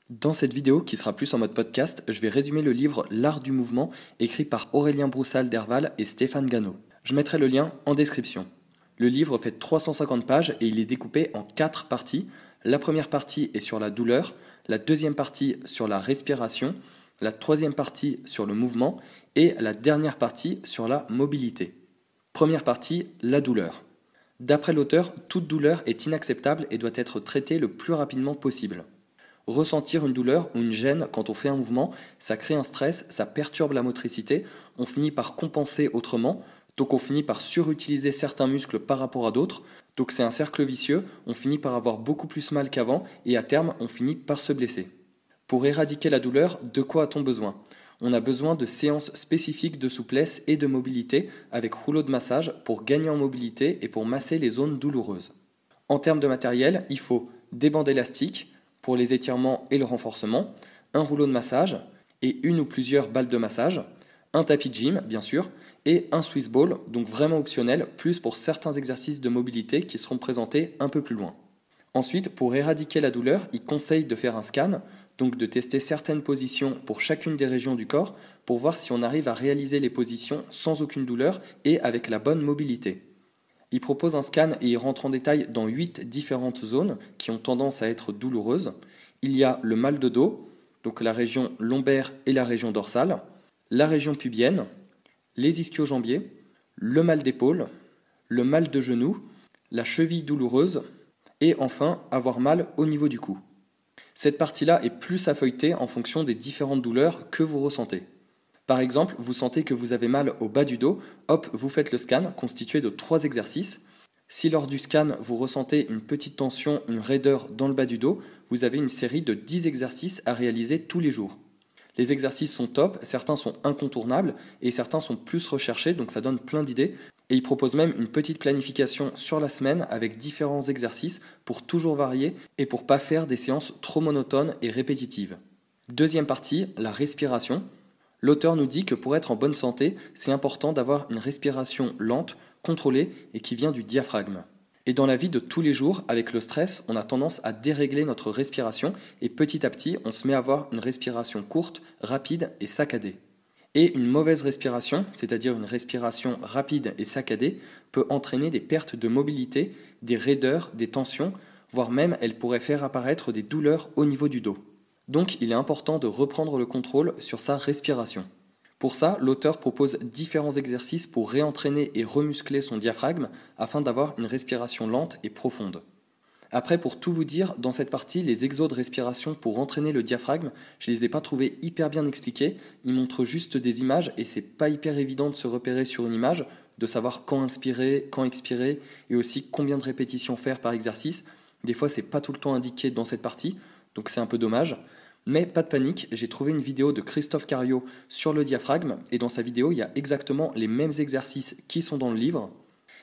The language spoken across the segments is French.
Dans cette vidéo, qui sera plus en mode podcast, je vais résumer le livre L'Art du mouvement, écrit par Aurélien Broussal-Derval et Stéphane Gano. Je mettrai le lien en description. Le livre fait 350 pages et il est découpé en 4 parties. La première partie est sur la douleur, la deuxième partie sur la respiration, la troisième partie sur le mouvement et la dernière partie sur la mobilité. Première partie, la douleur. D'après l'auteur, toute douleur est inacceptable et doit être traitée le plus rapidement possible. Ressentir une douleur ou une gêne quand on fait un mouvement, ça crée un stress, ça perturbe la motricité, on finit par compenser autrement, donc on finit par surutiliser certains muscles par rapport à d'autres, donc c'est un cercle vicieux, on finit par avoir beaucoup plus mal qu'avant et à terme on finit par se blesser. Pour éradiquer la douleur, de quoi a-t-on besoin ? On a besoin de séances spécifiques de souplesse et de mobilité avec rouleau de massage pour gagner en mobilité et pour masser les zones douloureuses. En termes de matériel, il faut des bandes élastiques pour les étirements et le renforcement, un rouleau de massage et une ou plusieurs balles de massage, un tapis de gym bien sûr, et un Swiss ball, donc vraiment optionnel, plus pour certains exercices de mobilité qui seront présentés un peu plus loin. Ensuite, pour éradiquer la douleur, il conseille de faire un scan, donc de tester certaines positions pour chacune des régions du corps pour voir si on arrive à réaliser les positions sans aucune douleur et avec la bonne mobilité. Il propose un scan et il rentre en détail dans 8 différentes zones qui ont tendance à être douloureuses. Il y a le mal de dos, donc la région lombaire et la région dorsale, la région pubienne, les ischio-jambiers, le mal d'épaule, le mal de genou, la cheville douloureuse et enfin avoir mal au niveau du cou. Cette partie-là est plus à feuilleter en fonction des différentes douleurs que vous ressentez. Par exemple, vous sentez que vous avez mal au bas du dos, hop, vous faites le scan constitué de 3 exercices. Si lors du scan, vous ressentez une petite tension, une raideur dans le bas du dos, vous avez une série de 10 exercices à réaliser tous les jours. Les exercices sont top, certains sont incontournables et certains sont plus recherchés, donc ça donne plein d'idées. Et il propose même une petite planification sur la semaine avec différents exercices pour toujours varier et pour pas faire des séances trop monotones et répétitives. Deuxième partie, la respiration. L'auteur nous dit que pour être en bonne santé, c'est important d'avoir une respiration lente, contrôlée et qui vient du diaphragme. Et dans la vie de tous les jours, avec le stress, on a tendance à dérégler notre respiration et petit à petit, on se met à avoir une respiration courte, rapide et saccadée. Et une mauvaise respiration, c'est-à-dire une respiration rapide et saccadée, peut entraîner des pertes de mobilité, des raideurs, des tensions, voire même elle pourrait faire apparaître des douleurs au niveau du dos. Donc il est important de reprendre le contrôle sur sa respiration. Pour ça, l'auteur propose différents exercices pour réentraîner et remuscler son diaphragme afin d'avoir une respiration lente et profonde. Après, pour tout vous dire, dans cette partie, les exos de respiration pour entraîner le diaphragme, je les ai pas trouvés hyper bien expliqués. Ils montrent juste des images et c'est pas hyper évident de se repérer sur une image, de savoir quand inspirer, quand expirer et aussi combien de répétitions faire par exercice. Des fois, c'est pas tout le temps indiqué dans cette partie, donc c'est un peu dommage. Mais pas de panique, j'ai trouvé une vidéo de Christophe Cario sur le diaphragme et dans sa vidéo, il y a exactement les mêmes exercices qui sont dans le livre.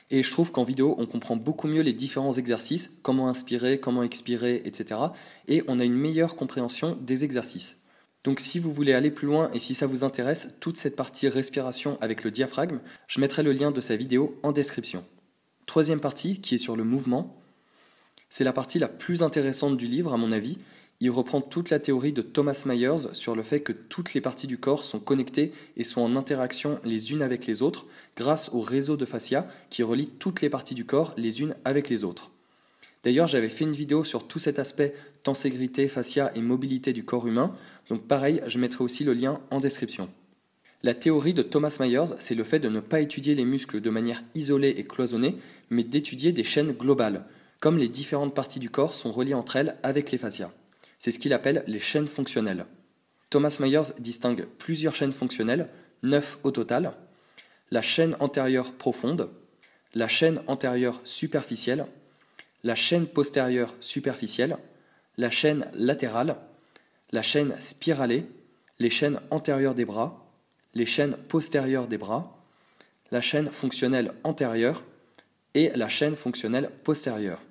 Et je trouve qu'en vidéo, on comprend beaucoup mieux les différents exercices, comment inspirer, comment expirer, etc. Et on a une meilleure compréhension des exercices. Donc si vous voulez aller plus loin et si ça vous intéresse, toute cette partie respiration avec le diaphragme, je mettrai le lien de sa vidéo en description. Troisième partie, qui est sur le mouvement, c'est la partie la plus intéressante du livre à mon avis. Il reprend toute la théorie de Thomas Myers sur le fait que toutes les parties du corps sont connectées et sont en interaction les unes avec les autres grâce au réseau de fascia qui relie toutes les parties du corps les unes avec les autres. D'ailleurs, j'avais fait une vidéo sur tout cet aspect tenségrité, fascia et mobilité du corps humain, donc pareil, je mettrai aussi le lien en description. La théorie de Thomas Myers, c'est le fait de ne pas étudier les muscles de manière isolée et cloisonnée, mais d'étudier des chaînes globales, comme les différentes parties du corps sont reliées entre elles avec les fascias. C'est ce qu'il appelle les chaînes fonctionnelles. Thomas Myers distingue plusieurs chaînes fonctionnelles, 9 au total, la chaîne antérieure profonde, la chaîne antérieure superficielle, la chaîne postérieure superficielle, la chaîne latérale, la chaîne spiralée, les chaînes antérieures des bras, les chaînes postérieures des bras, la chaîne fonctionnelle antérieure et la chaîne fonctionnelle postérieure.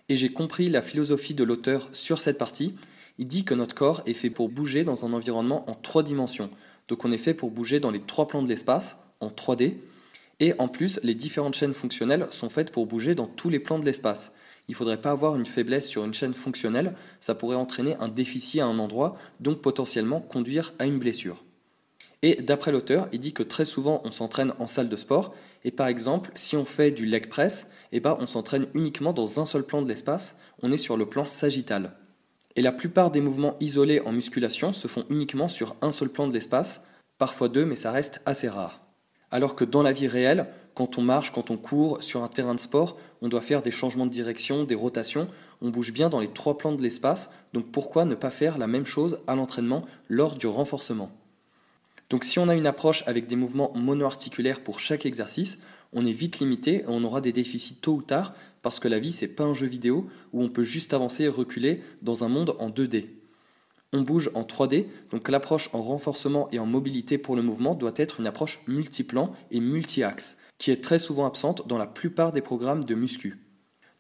Et j'ai compris la philosophie de l'auteur sur cette partie. Il dit que notre corps est fait pour bouger dans un environnement en 3 dimensions. Donc on est fait pour bouger dans les 3 plans de l'espace, en 3D. Et en plus, les différentes chaînes fonctionnelles sont faites pour bouger dans tous les plans de l'espace. Il ne faudrait pas avoir une faiblesse sur une chaîne fonctionnelle, ça pourrait entraîner un déficit à un endroit, donc potentiellement conduire à une blessure. Et d'après l'auteur, il dit que très souvent on s'entraîne en salle de sport, et par exemple, si on fait du leg press, on s'entraîne uniquement dans un seul plan de l'espace, on est sur le plan sagittal. Et la plupart des mouvements isolés en musculation se font uniquement sur un seul plan de l'espace, parfois deux, mais ça reste assez rare. Alors que dans la vie réelle, quand on marche, quand on court sur un terrain de sport, on doit faire des changements de direction, des rotations, on bouge bien dans les 3 plans de l'espace, donc pourquoi ne pas faire la même chose à l'entraînement lors du renforcement ? Donc si on a une approche avec des mouvements monoarticulaires pour chaque exercice, on est vite limité et on aura des déficits tôt ou tard parce que la vie c'est pas un jeu vidéo où on peut juste avancer et reculer dans un monde en 2D. On bouge en 3D, donc l'approche en renforcement et en mobilité pour le mouvement doit être une approche multiplan et multi-axe, qui est très souvent absente dans la plupart des programmes de muscu.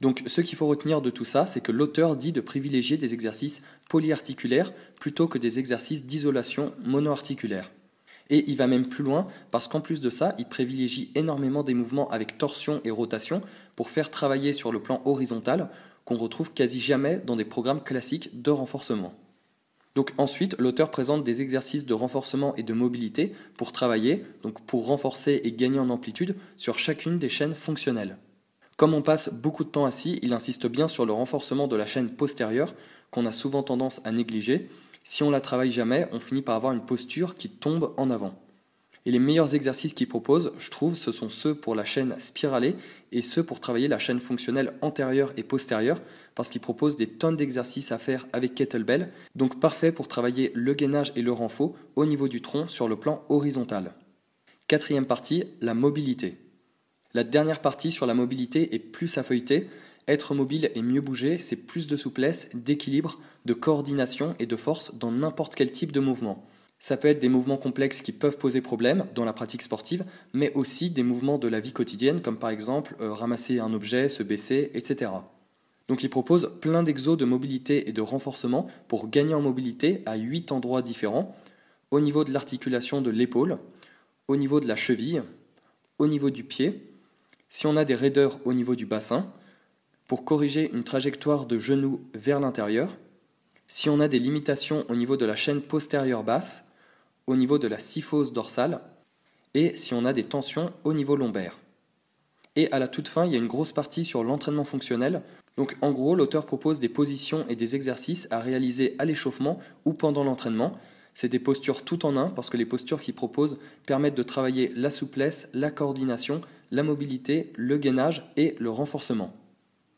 Donc ce qu'il faut retenir de tout ça, c'est que l'auteur dit de privilégier des exercices polyarticulaires plutôt que des exercices d'isolation monoarticulaire. Et il va même plus loin parce qu'en plus de ça, il privilégie énormément des mouvements avec torsion et rotation pour faire travailler sur le plan horizontal qu'on retrouve quasi jamais dans des programmes classiques de renforcement. Donc ensuite, l'auteur présente des exercices de renforcement et de mobilité pour travailler, donc pour renforcer et gagner en amplitude sur chacune des chaînes fonctionnelles. Comme on passe beaucoup de temps assis, il insiste bien sur le renforcement de la chaîne postérieure qu'on a souvent tendance à négliger. Si on la travaille jamais, on finit par avoir une posture qui tombe en avant. Et les meilleurs exercices qu'il propose, je trouve, ce sont ceux pour la chaîne spiralée et ceux pour travailler la chaîne fonctionnelle antérieure et postérieure, parce qu'il propose des tonnes d'exercices à faire avec kettlebell, donc parfait pour travailler le gainage et le renfort au niveau du tronc sur le plan horizontal. 4e partie, la mobilité. La dernière partie sur la mobilité est plus à feuilleter. Être mobile et mieux bouger, c'est plus de souplesse, d'équilibre, de coordination et de force dans n'importe quel type de mouvement. Ça peut être des mouvements complexes qui peuvent poser problème dans la pratique sportive, mais aussi des mouvements de la vie quotidienne, comme par exemple ramasser un objet, se baisser, etc. Donc il propose plein d'exos de mobilité et de renforcement pour gagner en mobilité à 8 endroits différents, au niveau de l'articulation de l'épaule, au niveau de la cheville, au niveau du pied, si on a des raideurs au niveau du bassin, pour corriger une trajectoire de genou vers l'intérieur, si on a des limitations au niveau de la chaîne postérieure basse, au niveau de la syphose dorsale, et si on a des tensions au niveau lombaire. Et à la toute fin, il y a une grosse partie sur l'entraînement fonctionnel. Donc en gros, l'auteur propose des positions et des exercices à réaliser à l'échauffement ou pendant l'entraînement. C'est des postures tout en un, parce que les postures qu'il propose permettent de travailler la souplesse, la coordination, la mobilité, le gainage et le renforcement.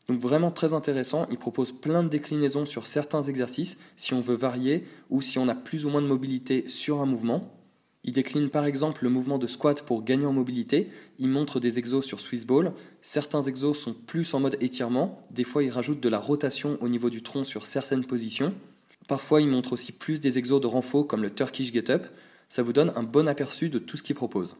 Donc vraiment très intéressant, il propose plein de déclinaisons sur certains exercices si on veut varier ou si on a plus ou moins de mobilité sur un mouvement. Il décline par exemple le mouvement de squat pour gagner en mobilité, il montre des exos sur Swiss Ball, certains exos sont plus en mode étirement, des fois il rajoute de la rotation au niveau du tronc sur certaines positions, parfois il montre aussi plus des exos de renfort comme le Turkish Get Up, ça vous donne un bon aperçu de tout ce qu'il propose.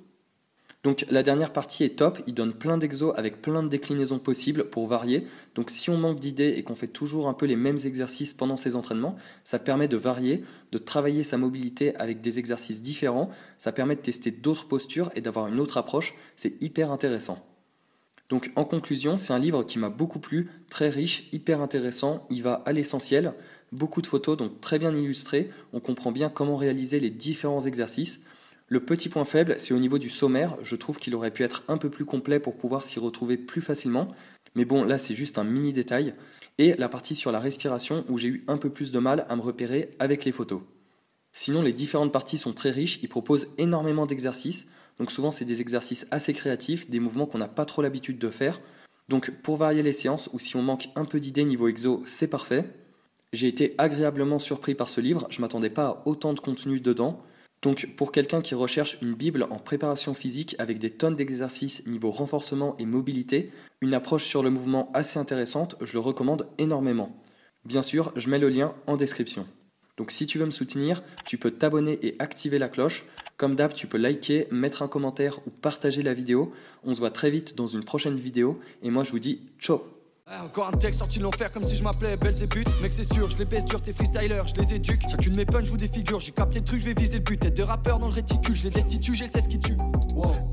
Donc la dernière partie est top, il donne plein d'exos avec plein de déclinaisons possibles pour varier. Donc si on manque d'idées et qu'on fait toujours un peu les mêmes exercices pendant ses entraînements, ça permet de varier, de travailler sa mobilité avec des exercices différents, ça permet de tester d'autres postures et d'avoir une autre approche, c'est hyper intéressant. Donc en conclusion, c'est un livre qui m'a beaucoup plu, très riche, hyper intéressant, il va à l'essentiel, beaucoup de photos donc très bien illustrées, on comprend bien comment réaliser les différents exercices. Le petit point faible, c'est au niveau du sommaire. Je trouve qu'il aurait pu être un peu plus complet pour pouvoir s'y retrouver plus facilement. Mais bon, là, c'est juste un mini détail. Et la partie sur la respiration, où j'ai eu un peu plus de mal à me repérer avec les photos. Sinon, les différentes parties sont très riches. Il propose énormément d'exercices. Donc souvent, c'est des exercices assez créatifs, des mouvements qu'on n'a pas trop l'habitude de faire. Donc pour varier les séances, ou si on manque un peu d'idées niveau exo, c'est parfait. J'ai été agréablement surpris par ce livre. Je ne m'attendais pas à autant de contenu dedans. Donc pour quelqu'un qui recherche une bible en préparation physique avec des tonnes d'exercices niveau renforcement et mobilité, une approche sur le mouvement assez intéressante, je le recommande énormément. Bien sûr, je mets le lien en description. Donc si tu veux me soutenir, tu peux t'abonner et activer la cloche. Comme d'hab, tu peux liker, mettre un commentaire ou partager la vidéo. On se voit très vite dans une prochaine vidéo et moi je vous dis ciao. Encore un texte sorti de l'enfer comme si je m'appelais Belzébuth. Mec c'est sûr, je les baisse dur tes freestylers, je les éduque. Chacune de mes punch vous défigure, j'ai capté le truc, je vais viser le but. Tête de rappeur dans le réticule, je les destitue, j'ai le 16 qui tue. Wow.